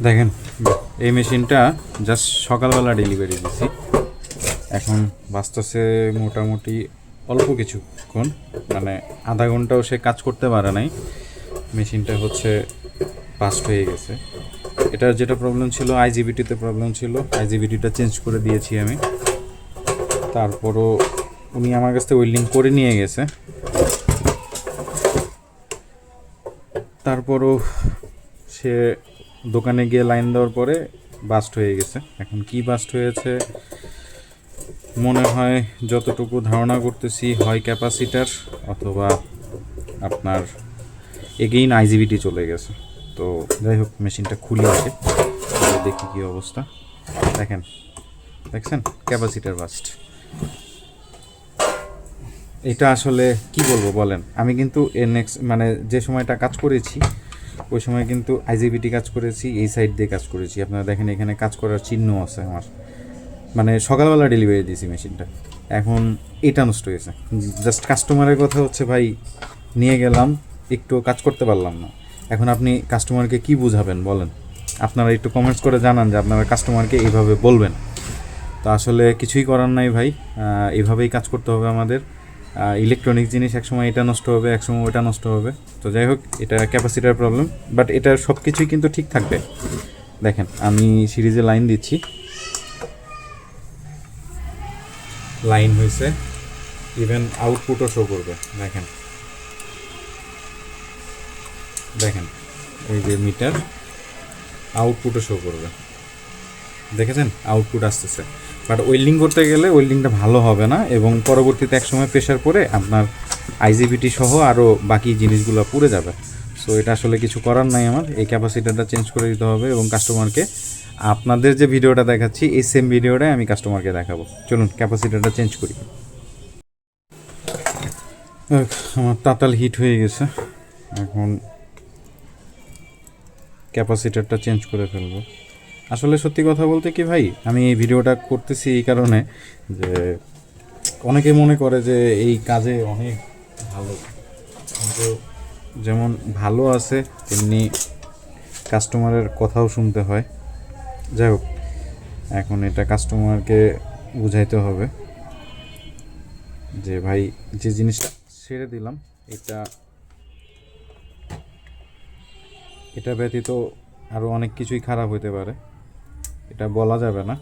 দেখেন, এই মেশিনটা জাস্ট সকালবেলা ডেলিভারি দিছি। এখন বাঁচতেছে মোটামুটি অল্প কিছুক্ষণ, মানে আধা ঘন্টাও সে কাজ করতে পারে নাই। মেশিনটা হচ্ছে বাস্ট হয়ে গেছে। এটার যেটা প্রবলেম ছিল, আইজিবিটিতে প্রবলেম ছিল, আইজিবিটিটা চেঞ্জ করে দিয়েছি আমি। তারপরও উনি আমার কাছ থেকে ওয়েল্ডিং করে নিয়ে গেছে। তারপরও সে দোকানে গিয়ে লাইন দেওয়ার পরে বাস্ট হয়ে গেছে। এখন কি বাস্ট হয়েছে মনে হয়, যতটুকু ধারণা করতেছি, হয় ক্যাপাসিটার অথবা আপনার এগেইন আইজিবিটি চলে গেছে। তো যাই হোক, মেশিনটা খুলে আছে, দেখি কী অবস্থা। দেখছেন ক্যাপাসিটার বাস্ট। এটা আসলে কি বলবো বলেন, আমি কিন্তু এর নেক্সট মানে যে সময়টা কাজ করেছি ওই সময় কিন্তু আইজিবিটি কাজ করেছি, এই সাইড দিয়ে কাজ করেছি। আপনারা দেখেন এখানে কাজ করার চিহ্ন আছে আমার, মানে সকালবেলা ডেলিভারি দিয়েছি মেশিনটা। এখন এটা নষ্ট হয়েছে। জাস্ট কাস্টমারের কথা হচ্ছে, ভাই নিয়ে গেলাম, একটু কাজ করতে পারলাম না। এখন আপনি কাস্টমারকে কি বুঝাবেন বলেন? আপনারা একটু কমেন্টস করে জানান যে আপনারা কাস্টমারকে এইভাবে বলবেন। তো আসলে কিছুই করার নাই ভাই, এইভাবেই কাজ করতে হবে আমাদের। ইলেকট্রনিক জিনিস একসময় এটা নষ্ট হবে, একসময় ওটা নষ্ট হবে। তো যাই হোক, এটা ক্যাপাসিটার প্রবলেম, বাট এটার সব কিছুই কিন্তু ঠিক থাকবে। দেখেন আমি সিরিজে লাইন দিচ্ছি, লাইন হয়েছে, ইভেন আউটপুটও শো করবে। দেখেন দেখেন এই যে মিটার, আউটপুটও শো করবে। দেখেছেন আউটপুট আসতেছে। বাট ওয়েল্ডিং করতে গেলে ওয়েল্ডিংটা ভালো হবে না, এবং পরবর্তীতে একসময় প্রেশার পরে আপনার আইজিবিটি সহ আরও বাকি জিনিসগুলো পুড়ে যাবে। সো এটা আসলে কিছু করার নাই, আমার এই ক্যাপাসিটারটা চেঞ্জ করে দিতে হবে। এবং কাস্টমারকে আপনাদের যে ভিডিওটা দেখাচ্ছি এই সেম ভিডিওটাই আমি কাস্টমারকে দেখাবো। চলুন ক্যাপাসিটারটা চেঞ্জ করি। আমার তাতাল হিট হয়ে গেছে, এখন ক্যাপাসিটারটা চেঞ্জ করে ফেলবো। আসলে সত্যি কথা বলতে কি ভাই, আমি এই ভিডিওটা করতেছি এই কারণে যে অনেকে মনে করে যে এই কাজে অনেক ভালো, কিন্তু যেমন ভালো আছে তেমনি কাস্টমারের কথাও শুনতে হয়। যাই হোক, এখন এটা কাস্টমারকে বুঝাইতে হবে যে ভাই যে জিনিসটা ছেড়ে দিলাম, এটা এটা ব্যতীত আরও অনেক কিছুই খারাপ হতে পারে, এটা বলা যাবে না।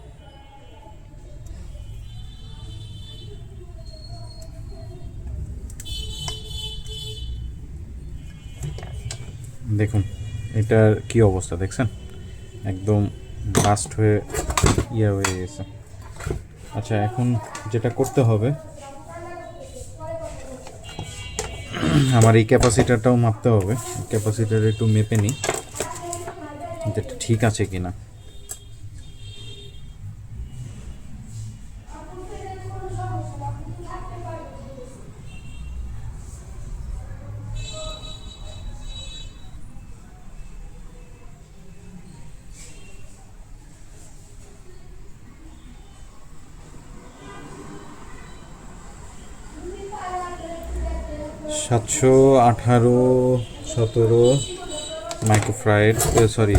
দেখুন এটার কি অবস্থা দেখছেন, একদম বাস্ট হয়ে হয়ে গেছে। আচ্ছা, এখন যেটা করতে হবে, আমার এই ক্যাপাসিটারটাও মাপতে হবে। ক্যাপাসিটার একটু মেপে নিই এটা ঠিক আছে কি না। 718, 17 মাইক্রোফ্রাইড, সরি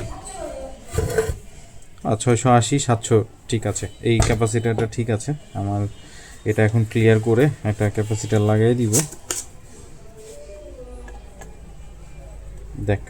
680, 700, ঠিক আছে। এই ক্যাপাসিটারটা ঠিক আছে আমার। এটা এখন ক্লিয়ার করে একটা ক্যাপাসিটার লাগিয়ে দিব। দেখ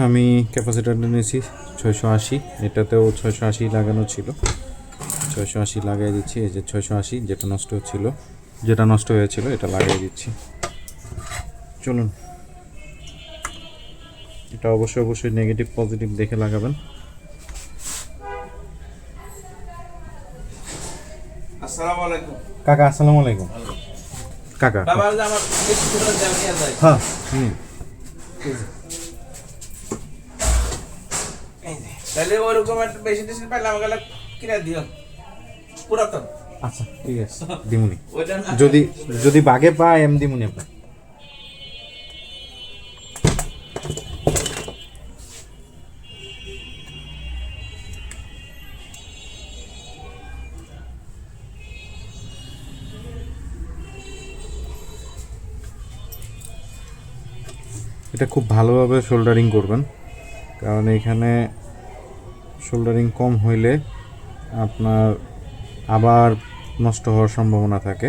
আমি ক্যাপাসিটারটা নিয়েছি 680, এটাতেও 680 লাগানো ছিল, 680 লাগাই দিচ্ছি। এই যে 680 যেটা নষ্ট হয়েছিল এটা লাগিয়ে দিচ্ছি। চলুন, এটা অবশ্যই নেগেটিভ পজিটিভ দেখে লাগাবেন। আসসালামু আলাইকুম কাকা, আসসালামু আলাইকুম। কাকা, বাবা, আমার বেশি করে দাম নিয়ে যায়। হ্যাঁ এই যে, তাহলে ওরকম একটা বেশি টেশন পাইলে আমাকে কিনে দিও পুরাতন। আচ্ছা ঠিক আছে, দিমুনি। ওইটা না যদি বাগে পায় এম দিমুনি আপনার। এটা খুব ভালোভাবে শোল্ডারিং করবেন, কারণ এখানে শোল্ডারিং কম হইলে আপনার আবার নষ্ট হওয়ার সম্ভাবনা থাকে।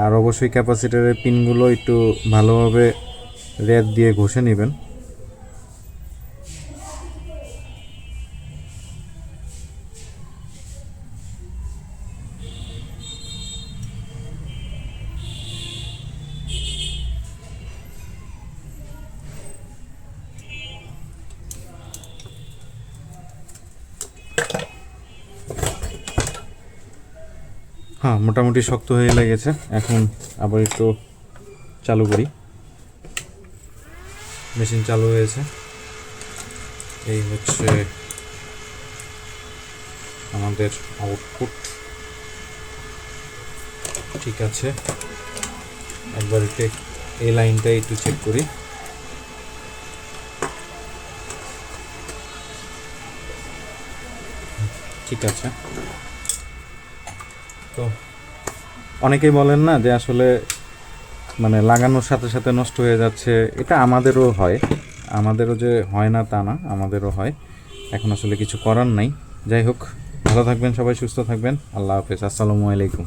আর অবশ্যই ক্যাপাসিটারের পিনগুলো একটু ভালোভাবে রেত দিয়ে ঘষে নেবেন। হ্যাঁ, মোটামুটি শক্ত হয়ে লেগেছে। এখন আবার একটু চালু করি। মেশিন চালু হয়েছে। এই হচ্ছে আমাদের আউটপুট। ঠিক আছে, একবার এই লাইনটা একটু চেক করি। ঠিক আছে। তো অনেকেই বলেন না যে আসলে মানে লাগানোর সাথে সাথে নষ্ট হয়ে যাচ্ছে, এটা আমাদেরও হয়। আমাদেরও যে হয় না তা না, আমাদেরও হয়। এখন আসলে কিছু করার নাই। যাই হোক, ভালো থাকবেন সবাই, সুস্থ থাকবেন। আল্লাহ হাফেজ, আসসালামু আলাইকুম।